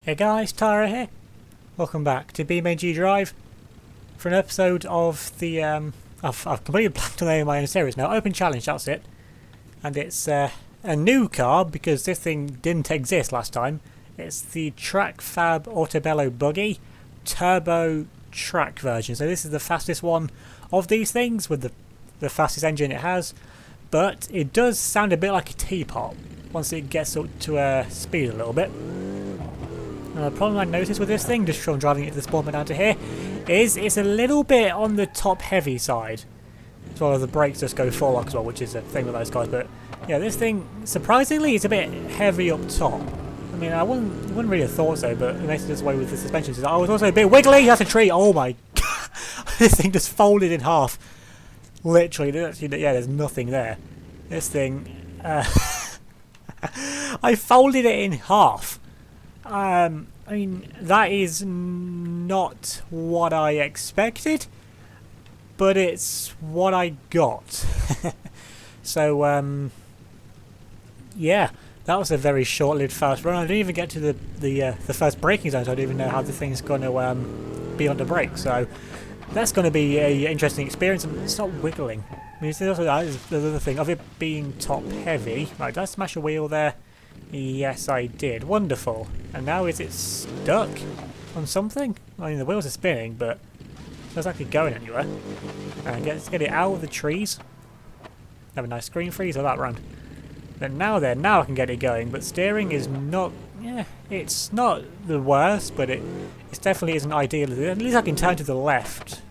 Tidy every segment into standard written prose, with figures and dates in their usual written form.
Hey guys, Tara here. Welcome back to BeamNG.drive for an episode of the I've completely blanked the name of my own series now. Open Challenge, that's it. And it's a new car because this thing didn't exist last time. It's the Track Fab Autobello Buggy Turbo Track version. So this is the fastest one of these things with the fastest engine it has. But it does sound a bit like a teapot once it gets up to speed a little bit. The problem I noticed with this thing, just from driving it to the spawn point down to here, is it's a little bit on the top heavy side. As well as the brakes just go full lock as well, which is a thing with those guys. But yeah, this thing, surprisingly, is a bit heavy up top. I mean, I wouldn't really have thought so, but it makes it this way with the suspension system. Oh, it's also a bit wiggly. That's a tree. Oh my god. This thing just folded in half. Literally, there's nothing there. This thing, I folded it in half. I mean, that is not what I expected, but it's what I got. So, yeah, that was a very short-lived fast run. I didn't even get to the first braking zone, so I don't even know how the thing's going to be on the brake. So that's going to be an interesting experience, and it's not wiggling. I mean, also, that is the other thing of it being top-heavy. Right, did I smash a wheel there? Yes, I did. Wonderful. And now is it stuck on something? I mean, the wheels are spinning, but it's actually going anywhere. And let's get it out of the trees. Have a nice screen freeze of that round. Then now I can get it going. But steering is not, it's not the worst, but it definitely isn't ideal. At least I can turn to the left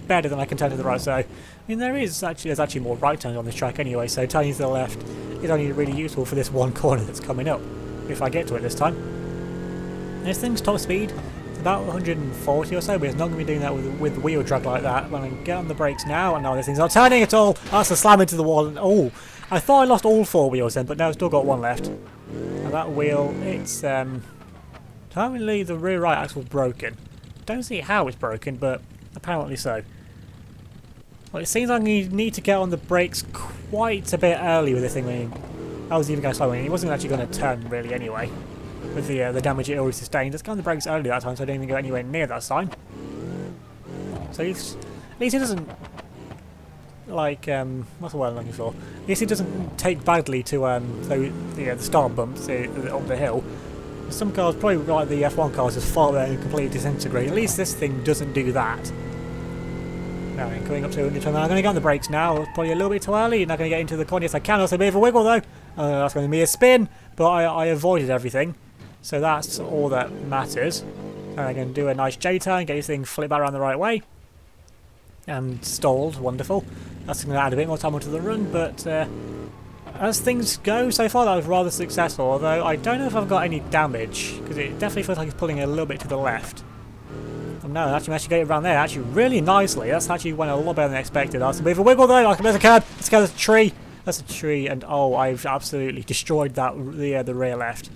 better than I can turn to the right. So, I mean, there's actually more right turns on this track anyway. So turning to the left is only really useful for this one corner that's coming up, if I get to it this time. This thing's top speed, it's about 140 or so, but it's not going to be doing that with wheel drag like that. When I get on the brakes now, and no, this thing's not turning at all. That's a slam into the wall. And, oh, I thought I lost all four wheels then, but now I've still got one left. And that wheel, it's apparently the rear right axle's broken. Don't see how it's broken, but apparently so. Well, it seems like you need to get on the brakes quite a bit early with this thing. I mean, I was even going slow, and it wasn't actually going to turn really anyway, with the damage it already sustained. Just got on the brakes early that time, so I didn't even go anywhere near that sign. So at least it doesn't, like, what's the word I'm looking for? At least it doesn't take badly to the start bumps up the hill. Some cars, probably like the F1 cars, just fall there and completely disintegrate. At least this thing doesn't do that. Now I'm going up to 100 I'm going to get on the brakes now. It's probably a little bit too early. Not going to get into the corner. Yes, I can. Also a bit of a wiggle though. That's going to be a spin, but I avoided everything. So that's all that matters. And I'm going to do a nice J-turn, get this thing flipped back around the right way. And stalled. Wonderful. That's going to add a bit more time onto the run, but as things go so far, that was rather successful. Although I don't know if I've got any damage, because it definitely feels like it's pulling a little bit to the left. No, actually managed to get it around there actually really nicely. That's actually went a lot better than expected. That's a bit of a wiggle though. There's a curb. There's a tree. That's a tree, and oh, I've absolutely destroyed that the rear left.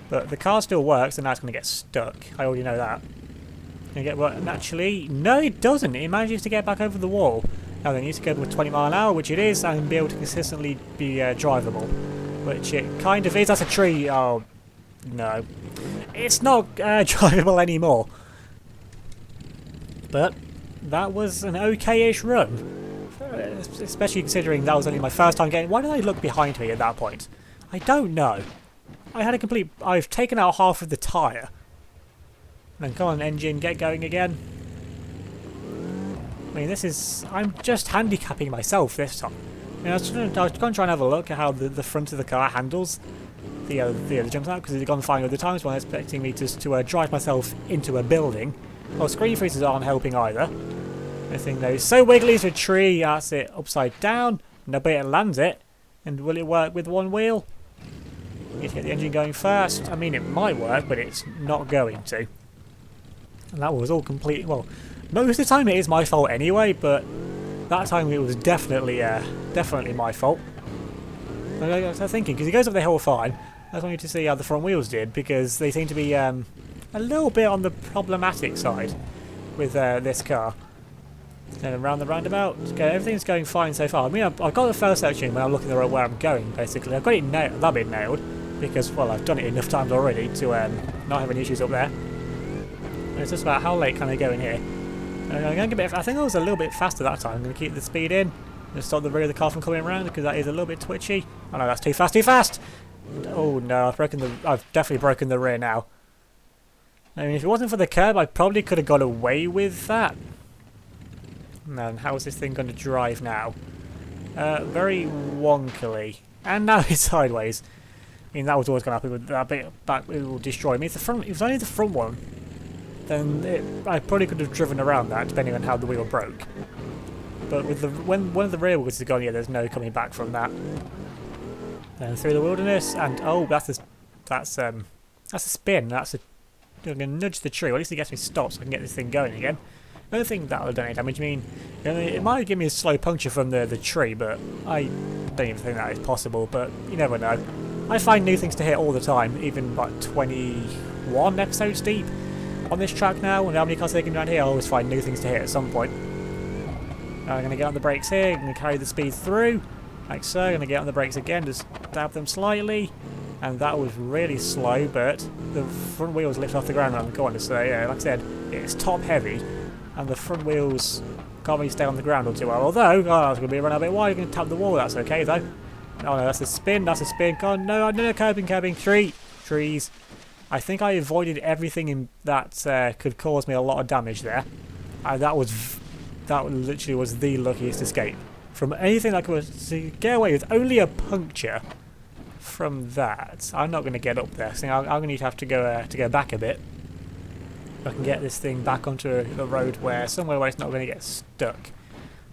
But the car still works, and now it's going to get stuck. I already know that. Gonna get what? Actually, no, it doesn't. It manages to get back over the wall. Now then, it needs to go with 20 miles an hour, which it is, and be able to consistently be drivable, which it kind of is. That's a tree. Oh no, it's not drivable anymore. But that was an okay-ish run, especially considering that was only my first time getting. Why did I look behind me at that point? I don't know. I've taken out half of the tyre. And then come on, engine, get going again. I mean, I'm just handicapping myself this time. I mean, I was going to try and have a look at how the front of the car handles the jumps out, because it's gone fine other times when expecting me just to drive myself into a building. Well, screen freezers aren't helping either. This thing though is so wiggly as a tree. That's it, upside down. Nobody lands it. And will it work with one wheel? You need to get the engine going first. I mean, it might work, but it's not going to. And that was all complete. Well, most of the time it is my fault anyway, but that time it was definitely my fault. I was thinking, because he goes up the hill fine. I just wanted to see how the front wheels did, because they seem to be a little bit on the problematic side with this car. And around the roundabout, everything's going fine so far. I mean, I've got the first section when I'm looking at where I'm going, basically. I've got it that bit nailed. because, well, I've done it enough times already to not have any issues up there. And it's just about how late can I go in here. I'm going to get I think I was a little bit faster that time. I'm going to keep the speed in and stop the rear of the car from coming around because that is a little bit twitchy. Oh no, that's too fast, too fast! Oh no, I've definitely broken the rear now. I mean, if it wasn't for the curb, I probably could have got away with that. Man, how is this thing going to drive now? Very wonkily. And now it's sideways. I mean, that was always going to happen with that bit back. It will destroy me. If it was only the front one, then I probably could have driven around that, depending on how the wheel broke. But with when one of the rear wheels is gone, yeah, there's no coming back from that. Then through the wilderness, and oh, that's a spin. I'm going to nudge the tree. Well, at least it gets me stopped, so I can get this thing going again. I don't think that'll have done any damage. I mean, it might give me a slow puncture from the tree, but I don't even think that is possible. But you never know. I find new things to hit all the time, even like 21 episodes deep on this track now, and how many cars taken around here, I always find new things to hit at some point. I'm going to get on the brakes here, I'm going to carry the speed through, like so. I'm going to get on the brakes again, just dab them slightly, and that was really slow, but the front wheels lift off the ground around the corner, so yeah, like I said, it's top heavy, and the front wheels can't really stay on the ground all too well, although, oh, it's going to be running a bit wide, I'm going to tap the wall, that's okay though. Oh no, that's a spin, God, no, curbing, trees. I think I avoided everything in that could cause me a lot of damage there. That literally was the luckiest escape from anything that could get away with only a puncture from that. I'm not going to get up there. So I'm going to have to go back a bit. I can get this thing back onto the road somewhere where it's not going to get stuck.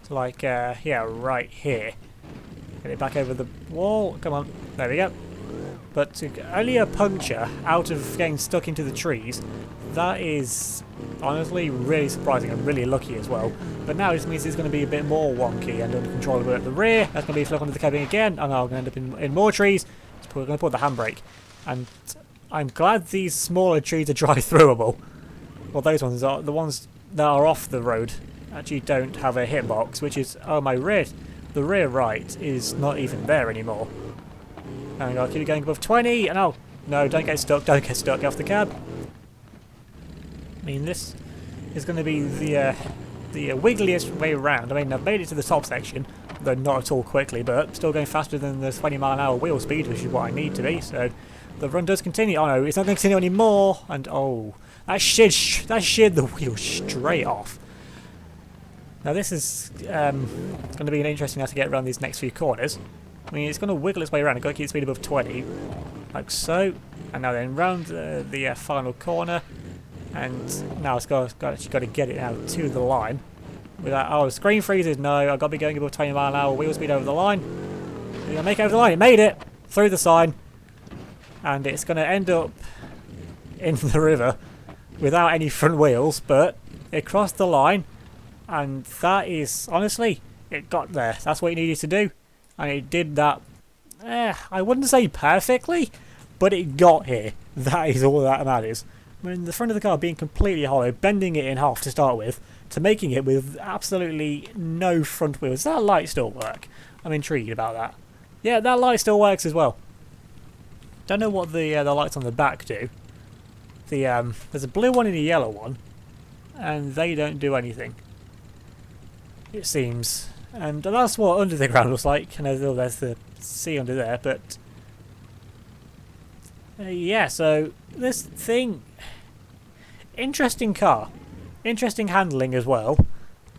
So like yeah, right here. Get it back over the wall. Come on, there we go. But only a puncture out of getting stuck into the trees, that is honestly really surprising and really lucky as well. But now this means it's going to be a bit more wonky and uncontrollable at the rear. That's going to be a flip onto the cabin again, and I'm going to end up in more trees. So we're going to put the handbrake. And I'm glad these smaller trees are drive-throughable. Well, those ones are the ones that are off the road. Actually don't have a hitbox, which is, oh, the rear right is not even there anymore. And I've got to keep going above 20, and oh, no, don't get stuck off the cab. I mean, this is going to be the wiggliest way around. I mean, I've made it to the top section, though not at all quickly, but still going faster than the 20-mile-an-hour wheel speed, which is what I need to be, so the run does continue. Oh no, it's not going to continue anymore, and oh, that sheared the wheel straight off. Now this is going to be an interesting how to get around these next few corners. I mean, it's going to wiggle its way around. I've got to keep the speed above 20, like so. And now then, round the final corner. And now it's actually got to get it now to the line. Without, oh, screen freezes. No, I've got to be going above 20 mile an hour wheel speed over the line. It's going to make it over the line. It made it through the sign. And it's going to end up in the river without any front wheels. But it crossed the line. And that is, honestly, it got there. That's what it needed to do. And it did that, I wouldn't say perfectly, but it got here. That is all that matters. I mean, the front of the car being completely hollow, bending it in half to start with, to making it with absolutely no front wheels. Does that light still work? I'm intrigued about that. Yeah, that light still works as well. Don't know what the lights on the back do. There's a blue one and a yellow one, and they don't do anything, it seems. And that's what under the ground looks like. And there's the sea under there, but yeah, so this thing, interesting car, interesting handling as well.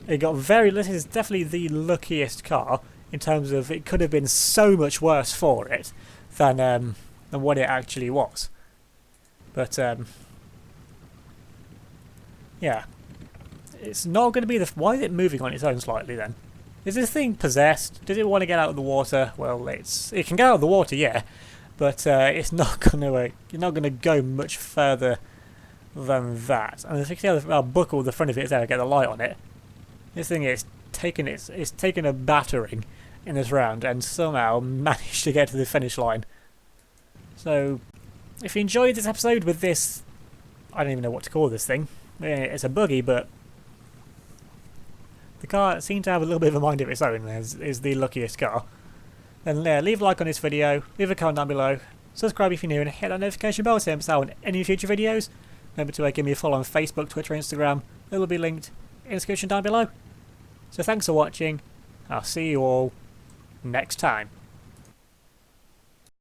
This is definitely the luckiest car in terms of it could have been so much worse for it than what it actually was. But yeah, it's not going to be why is it moving on its own slightly then? Is this thing possessed? Does it want to get out of the water? Well, it can get out of the water, yeah, but it's not going to. You're not going to go much further than that. And if you can see how buckle the front of it is there, get the light on it. This thing is taken a battering in this round and somehow managed to get to the finish line. So, if you enjoyed this episode with this, I don't even know what to call this thing. It's a buggy, but the car seemed to have a little bit of a mind of its own, is the luckiest car. Then leave a like on this video, leave a comment down below, subscribe if you're new, and hit that notification bell to miss out on any future videos. Remember to give me a follow on Facebook, Twitter, Instagram. It will be linked in the description down below. So thanks for watching. I'll see you all next time.